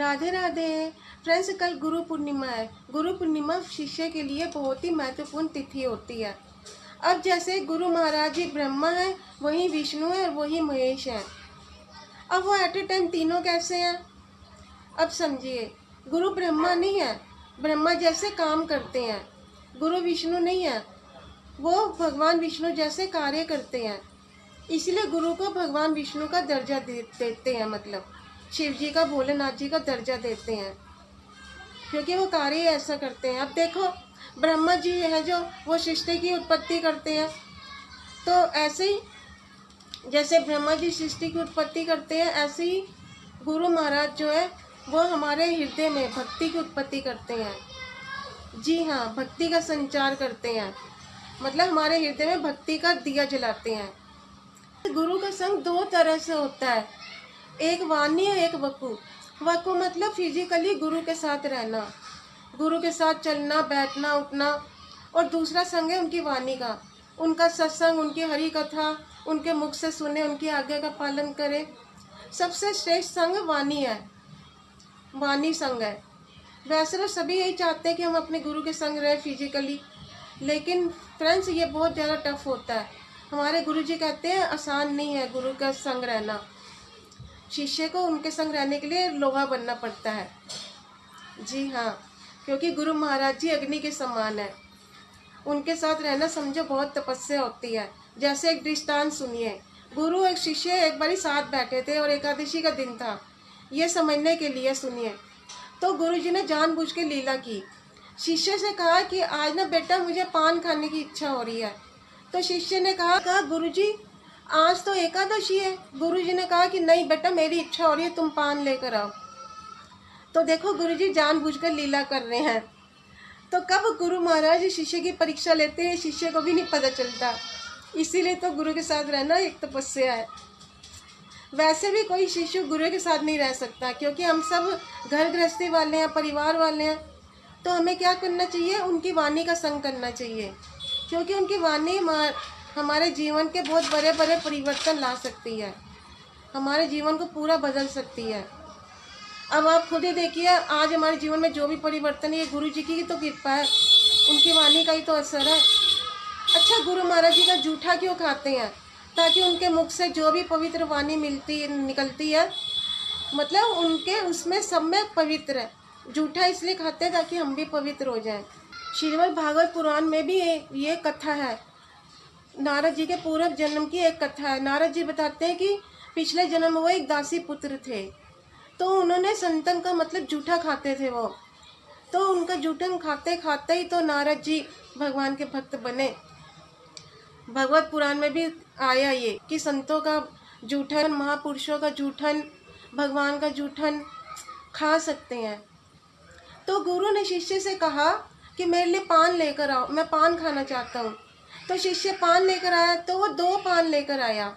Radhe Radhe friends. कल गुरु पूर्णिमा है। गुरु पूर्णिमा शिष्य के लिए बहुत ही महत्वपूर्ण तिथि होती है। अब जैसे गुरु महाराज जी ब्रह्मा है, वही विष्णु है और वही महेश है। अब वो एट ए टाइम तीनों कैसे हैं? अब समझिए, गुरु ब्रह्मा नहीं है, ब्रह्मा जैसे काम करते हैं। गुरु विष्णु नहीं है, वो भगवान विष्णु जैसे कार्य करते हैं। इसलिए गुरु को भगवान विष्णु का दर्जा देते हैं, मतलब शिव जी का, भोलेनाथ जी का दर्जा देते हैं, क्योंकि वो कार्य ऐसा करते हैं। अब देखो, ब्रह्मा जी है जो, वो सृष्टि की उत्पत्ति करते हैं। तो ऐसे ही जैसे ब्रह्मा जी सृष्टि की उत्पत्ति करते हैं, ऐसे ही गुरु महाराज जो है वो हमारे हृदय में भक्ति की उत्पत्ति करते हैं। जी हाँ, भक्ति का संचार करते हैं, मतलब हमारे हृदय में भक्ति का दिया जलाते हैं। गुरु का संग दो तरह से होता है, एक वाणी और एक वकु। वकु मतलब फिजिकली गुरु के साथ रहना, गुरु के साथ चलना बैठना उठना, और दूसरा संग है उनकी वाणी का, उनका सत्संग, उनकी हरि कथा उनके मुख से सुने, उनकी आज्ञा का पालन करें। सबसे श्रेष्ठ संग वाणी है, वाणी संग है। वैसे तो सभी यही चाहते हैं कि हम अपने गुरु के संग रहे फिजिकली, लेकिन फ्रेंड्स ये बहुत ज़्यादा टफ होता है। हमारे गुरु जी कहते हैं आसान नहीं है गुरु का संग रहना। शिष्य को उनके संग रहने के लिए लोहा बनना पड़ता है। जी हाँ, क्योंकि गुरु महाराज जी अग्नि के समान है, उनके साथ रहना समझो बहुत तपस्या होती है। जैसे एक दृष्टांत सुनिए, गुरु एक शिष्य एक बारी साथ बैठे थे और एकादशी का दिन था, ये समझने के लिए सुनिए। तो गुरु जी ने जानबूझ के लीला की। शिष्य से कहा कि आज ना बेटा मुझे पान खाने की इच्छा हो रही है। तो शिष्य ने कहा गुरु जी आज तो एकादशी है। गुरु जी ने कहा कि नहीं बेटा, मेरी इच्छा हो रही है, तुम पान लेकर आओ। तो देखो, गुरु जी जानबूझकर लीला कर रहे हैं। तो कब गुरु महाराज शिष्य की परीक्षा लेते हैं, शिष्य को भी नहीं पता चलता। इसीलिए तो गुरु के साथ रहना एक तपस्या है। वैसे भी कोई शिष्य गुरु के साथ नहीं रह सकता, क्योंकि हम सब घर गृहस्थी वाले हैं, परिवार वाले हैं। तो हमें क्या करना चाहिए? उनकी वाणी का संग करना चाहिए, क्योंकि उनकी वाणी हमारे जीवन के बहुत बड़े बड़े परिवर्तन ला सकती है, हमारे जीवन को पूरा बदल सकती है। अब आप खुद ही देखिए, आज हमारे जीवन में जो भी परिवर्तन है, ये गुरु जी की तो कृपा है, उनकी वाणी का ही तो असर है। अच्छा, गुरु महाराज जी का जूठा क्यों खाते हैं? ताकि उनके मुख से जो भी पवित्र वाणी निकलती है, मतलब उनके उसमें सब में पवित्र है। जूठा इसलिए खाते हैं ताकि हम भी पवित्र हो जाएं। श्रीमद् भागवत पुराण में भी ये कथा है, नारद जी के पूर्व जन्म की एक कथा है। नारद जी बताते हैं कि पिछले जन्म में वो एक दासी पुत्र थे, तो उन्होंने संतन का मतलब जूठा खाते थे वो। तो उनका जूठन खाते खाते ही तो नारद जी भगवान के भक्त बने। भगवत पुराण में भी आया ये कि संतों का जूठन, महापुरुषों का जूठन, भगवान का जूठन खा सकते हैं। तो गुरु ने शिष्य से कहा कि मेरे लिए पान लेकर आओ, मैं पान खाना चाहता हूँ। तो शिष्य पान लेकर आया, तो वो 2 पान लेकर आया।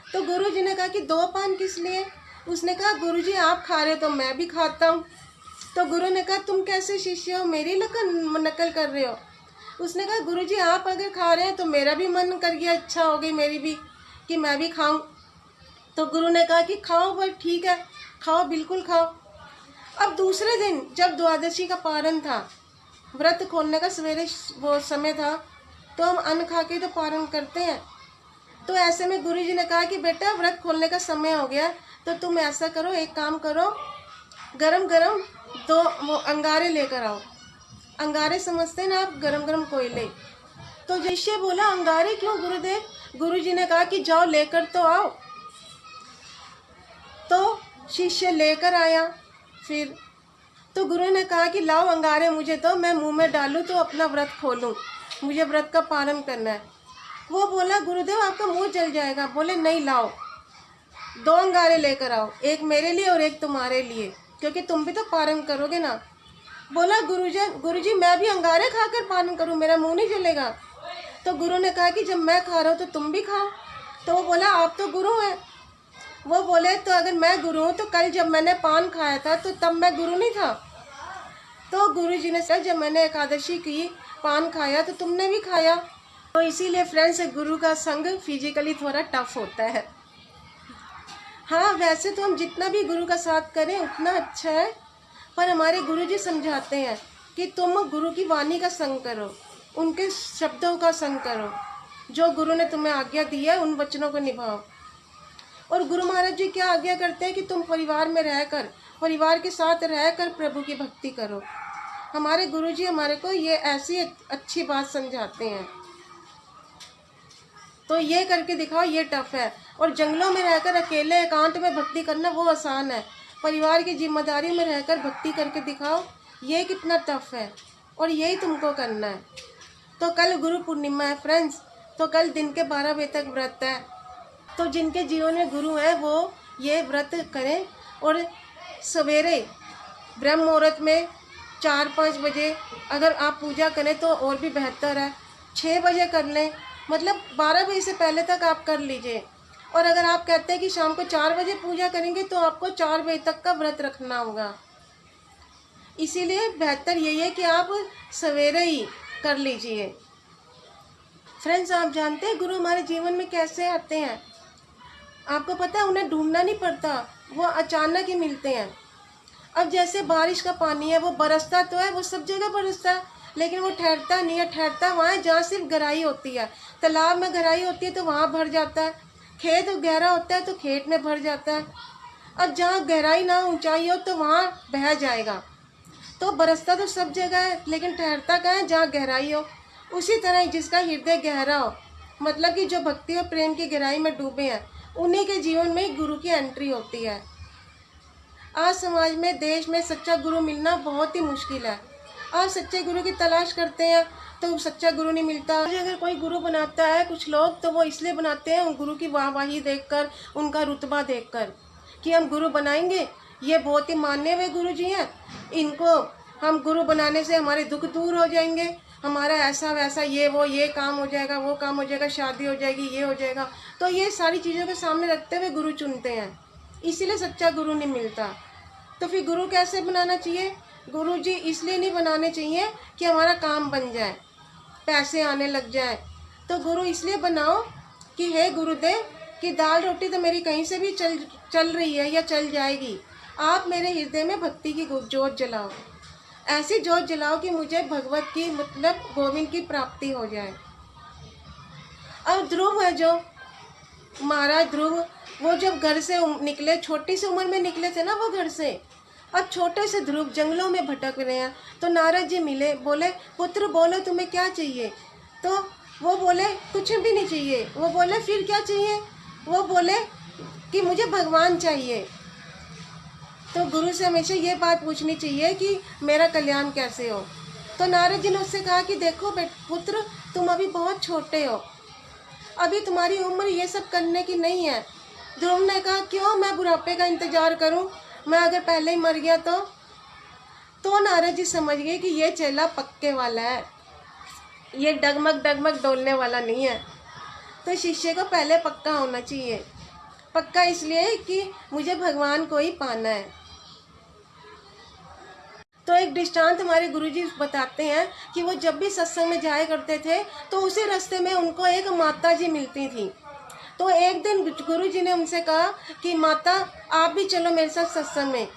तो गुरु जी ने कहा कि 2 पान किस लिए? उसने कहा गुरु जी आप खा रहे हो तो मैं भी खाता हूँ। तो गुरु ने कहा तुम कैसे शिष्य हो, मेरी नकल कर रहे हो? उसने कहा गुरु जी आप अगर खा रहे हैं तो मेरा भी मन कर गया, इच्छा हो गई मेरी भी कि मैं भी खाऊं। तो गुरु ने कहा कि खाओ, पर ठीक है, खाओ, बिल्कुल खाओ। अब दूसरे दिन जब द्वादशी का पारण था, व्रत खोलने का सवेरे वो समय था, तो हम अन्न खा के तो पारण करते हैं। तो ऐसे में गुरु जी ने कहा कि बेटा व्रत खोलने का समय हो गया, तो तुम ऐसा करो, एक काम करो, गरम गरम 2 वो अंगारे लेकर आओ। अंगारे समझते हैं ना आप, गरम गरम कोयले। तो शिष्य बोला अंगारे क्यों गुरुदेव? गुरु जी ने कहा कि जाओ लेकर तो आओ। तो शिष्य लेकर आया। फिर तो गुरु ने कहा कि लाओ अंगारे मुझे दो, मैं मुंह में डालूं तो अपना व्रत खोलूं, मुझे व्रत का पालन करना है। वो बोला गुरुदेव आपका मुंह जल जाएगा। बोले नहीं, लाओ 2 अंगारे लेकर आओ, एक मेरे लिए और एक तुम्हारे लिए, क्योंकि तुम भी तो पारण करोगे ना। बोला गुरुजी मैं भी अंगारे खाकर पालन करूं, मेरा मुंह नहीं जलेगा? तो गुरु ने कहा कि जब मैं खा रहा हूँ तो तुम भी खाओ। तो वो बोला आप तो गुरु हैं। वो बोले तो अगर मैं गुरु हूँ तो कल जब मैंने पान खाया था तो तब मैं गुरु नहीं था? तो गुरु जी ने कहा जब मैंने एकादशी की पान खाया तो तुमने भी खाया। तो इसीलिए फ्रेंड्स, गुरु का संग फिजिकली थोड़ा टफ होता है। हाँ, वैसे तो हम जितना भी गुरु का साथ करें उतना अच्छा है, पर हमारे गुरु जी समझाते हैं कि तुम गुरु की वाणी का संग करो, उनके शब्दों का संग करो, जो गुरु ने तुम्हें आज्ञा दी है उन वचनों को निभाओ। और गुरु महाराज जी क्या आज्ञा करते हैं कि तुम परिवार में रहकर, परिवार के साथ रहकर प्रभु की भक्ति करो। हमारे गुरु जी हमारे को ये ऐसी अच्छी बात समझाते हैं। तो ये करके दिखाओ, ये टफ है। और जंगलों में रहकर अकेले एकांत में भक्ति करना वो आसान है, परिवार की जिम्मेदारी में रहकर भक्ति करके दिखाओ, ये कितना टफ है। और यही तुमको करना है। तो कल गुरु पूर्णिमा है फ्रेंड्स, तो कल दिन के 12 बजे तक व्रत है। तो जिनके जीवन में गुरु है वो ये व्रत करें। और सवेरे ब्रह्म मुहूर्त में 4-5 बजे अगर आप पूजा करें तो और भी बेहतर है। 6 बजे कर लें, मतलब 12 बजे से पहले तक आप कर लीजिए। और अगर आप कहते हैं कि शाम को 4 बजे पूजा करेंगे तो आपको 4 बजे तक का व्रत रखना होगा। इसीलिए बेहतर यही है कि आप सवेरे ही कर लीजिए। फ्रेंड्स, आप जानते हैं गुरु हमारे जीवन में कैसे आते हैं? आपको पता है, उन्हें ढूंढना नहीं पड़ता, वो अचानक ही मिलते हैं। अब जैसे बारिश का पानी है, वो बरसता तो है, वो सब जगह बरसता है, लेकिन वो ठहरता नहीं है। ठहरता वहाँ है जहाँ सिर्फ गहराई होती है। तालाब में गहराई होती है तो वहाँ भर जाता है, खेत गहरा होता है तो खेत में भर जाता है। अब जहाँ गहराई ना ऊंचाई हो तो वहाँ बह जाएगा। तो बरसता तो सब जगह है, लेकिन ठहरता कहाँ है? जहाँ गहराई हो। उसी तरह जिसका हृदय गहरा हो, मतलब कि जो भक्ति और प्रेम की गहराई में डूबे हैं, उन्हीं के जीवन में गुरु की एंट्री होती है। आज समाज में, देश में सच्चा गुरु मिलना बहुत ही मुश्किल है। आप सच्चे गुरु की तलाश करते हैं तो सच्चा गुरु नहीं मिलता। अगर कोई गुरु बनाता है कुछ लोग, तो वो इसलिए बनाते हैं गुरु की वाहवाही देखकर, उनका रुतबा देखकर, कि हम गुरु बनाएंगे, ये बहुत ही माने हुए गुरु जी हैं, इनको हम गुरु बनाने से हमारे दुख दूर हो जाएंगे, हमारा ऐसा वैसा ये वो ये काम हो जाएगा, वो काम हो जाएगा, शादी हो जाएगी, ये हो जाएगा। तो ये सारी चीज़ों के सामने रखते हुए गुरु चुनते हैं, इसीलिए सच्चा गुरु नहीं मिलता। तो फिर गुरु कैसे बनाना चाहिए? गुरु जी इसलिए नहीं बनाने चाहिए कि हमारा काम बन जाए, पैसे आने लग जाए। तो गुरु इसलिए बनाओ कि हे गुरुदेव, कि दाल रोटी तो मेरी कहीं से भी चल रही है या चल जाएगी, आप मेरे हृदय में भक्ति की जोत जलाओ, ऐसी जोत जलाओ कि मुझे भगवत की, मतलब गोविंद की प्राप्ति हो जाए। अब ध्रुव है, जो महाराज ध्रुव, वो जब घर से निकले, छोटी सी उम्र में निकले थे ना वो घर से। अब छोटे से ध्रुव जंगलों में भटक रहे हैं, तो नारद जी मिले, बोले पुत्र बोलो तुम्हें क्या चाहिए? तो वो बोले कुछ भी नहीं चाहिए। वो बोले फिर क्या चाहिए? वो बोले कि मुझे भगवान चाहिए। तो गुरु से हमेशा ये बात पूछनी चाहिए कि मेरा कल्याण कैसे हो। तो नारद जी ने उससे कहा कि देखो पुत्र, तुम अभी बहुत छोटे हो, अभी तुम्हारी उम्र ये सब करने की नहीं है। ध्रुव ने कहा क्यों मैं बुढ़ापे का इंतजार करूं, मैं अगर पहले ही मर गया तो नारद जी समझ गए कि ये चेला पक्के वाला है, ये डगमग डगमग डोलने वाला नहीं है। तो शिष्य को पहले पक्का होना चाहिए। पक्का इसलिए कि मुझे भगवान को ही पाना है। तो एक दृष्टांत हमारे गुरुजी बताते हैं कि वो जब भी सत्संग में जाया करते थे तो उसी रास्ते में उनको एक माता जी मिलती थी। तो एक दिन गुरुजी ने उनसे कहा कि माता आप भी चलो मेरे साथ सत्संग में।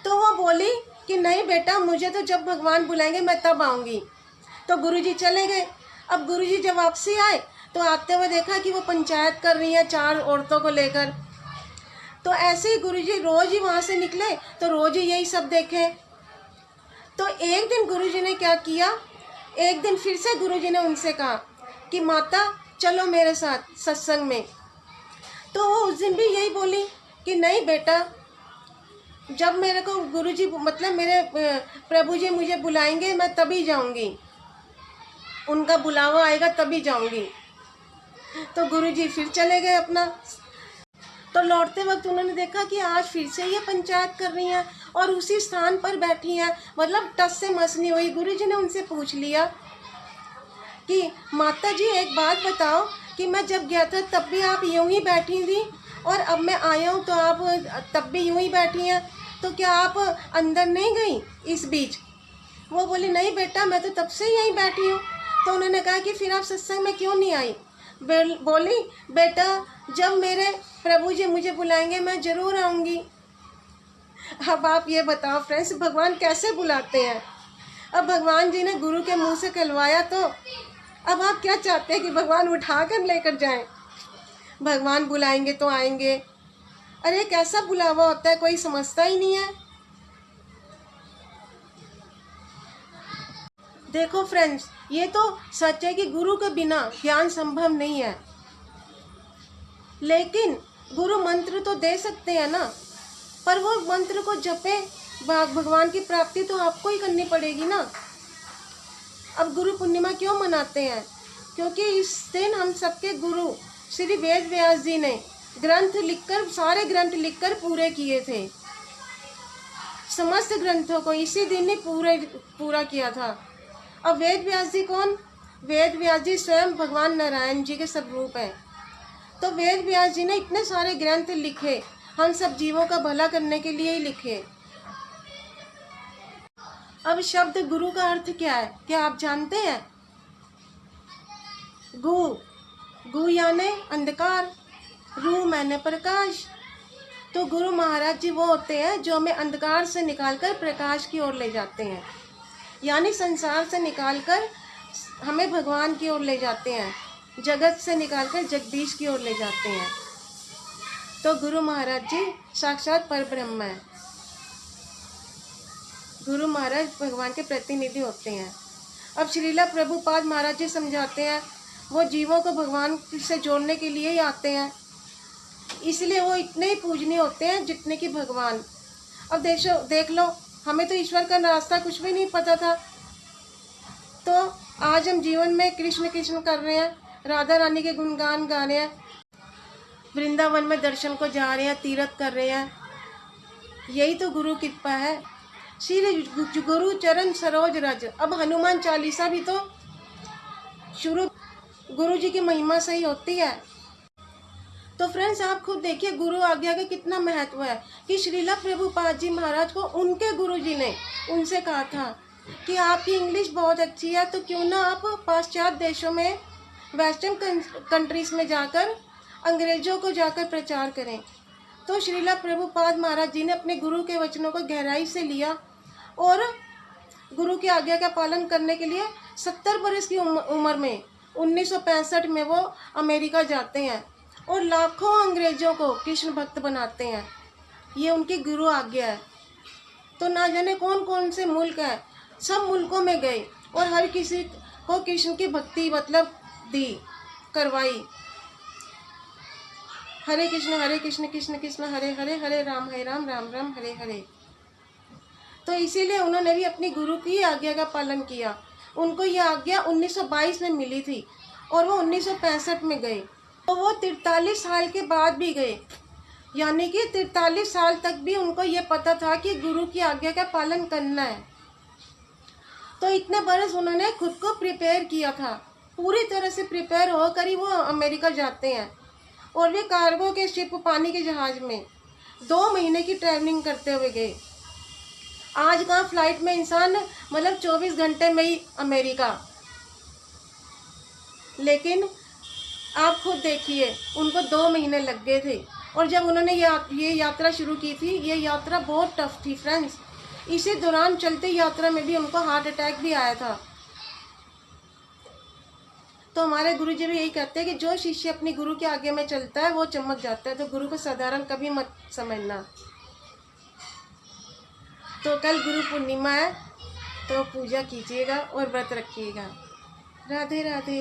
तो वो बोली कि नहीं बेटा, मुझे तो जब भगवान बुलाएंगे मैं तब आऊँगी। तो गुरुजी चले गए। अब गुरुजी जब वापसी आए तो आते हुए देखा कि वो पंचायत कर रही है 4 औरतों को लेकर। तो ऐसे ही गुरुजी रोज ही वहाँ से निकले तो रोज ही यही सब देखे। तो एक दिन गुरुजी ने क्या किया, एक दिन फिर से गुरुजी ने उनसे कहा कि माता चलो मेरे साथ सत्संग में। तो वो उस दिन भी यही बोली कि नहीं बेटा, जब मेरे को गुरुजी, मतलब मेरे प्रभु जी मुझे बुलाएंगे मैं तभी जाऊंगी, उनका बुलावा आएगा तभी जाऊंगी। तो गुरुजी फिर चले गए अपना। तो लौटते वक्त उन्होंने देखा कि आज फिर से ये पंचायत कर रही हैं और उसी स्थान पर बैठी हैं, मतलब टस से मस नहीं हुई। गुरुजी ने उनसे पूछ लिया कि माता जी एक बात बताओ कि मैं जब गया था तब भी आप यूं ही बैठी थी और अब मैं आया हूँ तो आप तब भी यूं ही बैठी हैं, तो क्या आप अंदर नहीं गई इस बीच? वो बोली नहीं बेटा, मैं तो तब से यहीं बैठी हूँ। तो उन्होंने कहा कि फिर आप सत्संग में क्यों नहीं आई? बोली, बेटा जब मेरे प्रभु जी मुझे बुलाएंगे मैं ज़रूर आऊँगी। अब आप ये बताओ फ्रेंड्स, भगवान कैसे बुलाते हैं? अब भगवान जी ने गुरु के मुंह से कहलवाया, तो अब आप क्या चाहते हैं कि भगवान उठा कर लेकर जाएं? भगवान बुलाएंगे तो आएंगे। अरे कैसा बुलावा होता है, कोई समझता ही नहीं है। देखो फ्रेंड्स, ये तो सच है कि गुरु के बिना ज्ञान संभव नहीं है, लेकिन गुरु मंत्र तो दे सकते हैं ना, पर वो मंत्र को जपे, भगवान की प्राप्ति तो आपको ही करनी पड़ेगी ना। अब गुरु पूर्णिमा क्यों मनाते हैं? क्योंकि इस दिन हम सबके गुरु श्री वेद व्यास जी ने ग्रंथ लिखकर, सारे ग्रंथ लिखकर पूरे किए थे। समस्त ग्रंथों को इसी दिन ही पूरा किया था। अब वेद व्यास जी कौन? वेद व्यास जी स्वयं भगवान नारायण जी के स्वरूप हैं। तो वेद व्यास जी ने इतने सारे ग्रंथ लिखे, हम सब जीवों का भला करने के लिए ही लिखे। अब शब्द गुरु का अर्थ क्या है, क्या आप जानते हैं? गु यानी अंधकार, रू मैंने प्रकाश। तो गुरु महाराज जी वो होते हैं जो हमें अंधकार से निकालकर प्रकाश की ओर ले जाते हैं, यानी संसार से निकालकर हमें भगवान की ओर ले जाते हैं, जगत से निकालकर जगदीश की ओर ले जाते हैं। तो गुरु महाराज जी साक्षात परब्रह्म है। गुरु महाराज भगवान के प्रतिनिधि होते हैं। अब श्रीला प्रभुपाद महाराज जी समझाते हैं, वो जीवों को भगवान से जोड़ने के लिए ही आते हैं, इसलिए वो इतने ही पूजनीय होते हैं जितने कि भगवान। अब देख लो, हमें तो ईश्वर का रास्ता कुछ भी नहीं पता था, तो आज हम जीवन में कृष्ण कृष्ण कर रहे हैं, राधा रानी के गुणगान गा रहे हैं, वृंदावन में दर्शन को जा रहे हैं, तीर्थ कर रहे हैं। यही तो गुरु कृपा है। श्री गुरु चरण सरोज रज। अब हनुमान चालीसा भी तो शुरू गुरु जी की महिमा से ही होती है। तो फ्रेंड्स, आप खुद देखिए गुरु आज्ञा का कितना महत्व है कि श्रीला प्रभुपाद जी महाराज को उनके गुरु जी ने उनसे कहा था कि आपकी इंग्लिश बहुत अच्छी है, तो क्यों ना आप पाश्चात्य देशों में, वेस्टर्न कंट्रीज में जाकर अंग्रेजों को जाकर प्रचार करें। तो श्रीला प्रभुपाद महाराज जी ने अपने गुरु के वचनों को गहराई से लिया और गुरु की आज्ञा का पालन करने के लिए 70 वर्ष की उम्र में 1965 में वो अमेरिका जाते हैं और लाखों अंग्रेजों को कृष्ण भक्त बनाते हैं। ये उनकी गुरु आज्ञा है। तो ना जाने कौन कौन से मुल्क है, सब मुल्कों में गए और हर किसी को कृष्ण की भक्ति मतलब दी, करवाई। हरे कृष्ण कृष्ण कृष्ण हरे हरे, हरे राम राम राम हरे हरे। तो इसीलिए उन्होंने भी अपनी गुरु की आज्ञा का पालन किया। उनको ये आज्ञा 1922 में मिली थी और वो 1965 में गए। तो वो 43 साल के बाद भी गए, यानी कि 43 साल तक भी उनको ये पता था कि गुरु की आज्ञा का पालन करना है। तो इतने बरस उन्होंने खुद को प्रिपेयर किया था, पूरी तरह से प्रिपेयर होकर ही वो अमेरिका जाते हैं और वे कार्गो के शिप, पानी के जहाज में 2 महीने की ट्रैवलिंग करते हुए गए। आज कहाँ फ्लाइट में इंसान मतलब 24 घंटे में ही अमेरिका, लेकिन आप खुद देखिए उनको 2 महीने लग गए थे। और जब उन्होंने ये यात्रा शुरू की थी, ये यात्रा बहुत टफ थी फ्रेंड्स। इसी दौरान चलते यात्रा में भी उनको हार्ट अटैक भी आया था। तो हमारे गुरु जी भी यही कहते हैं कि जो शिष्य अपनी गुरु के आगे में चलता है वो चमक जाता है। तो गुरु को साधारण कभी मत समझना। तो कल गुरु पूर्णिमा है, तो पूजा कीजिएगा और व्रत रखिएगा। राधे राधे।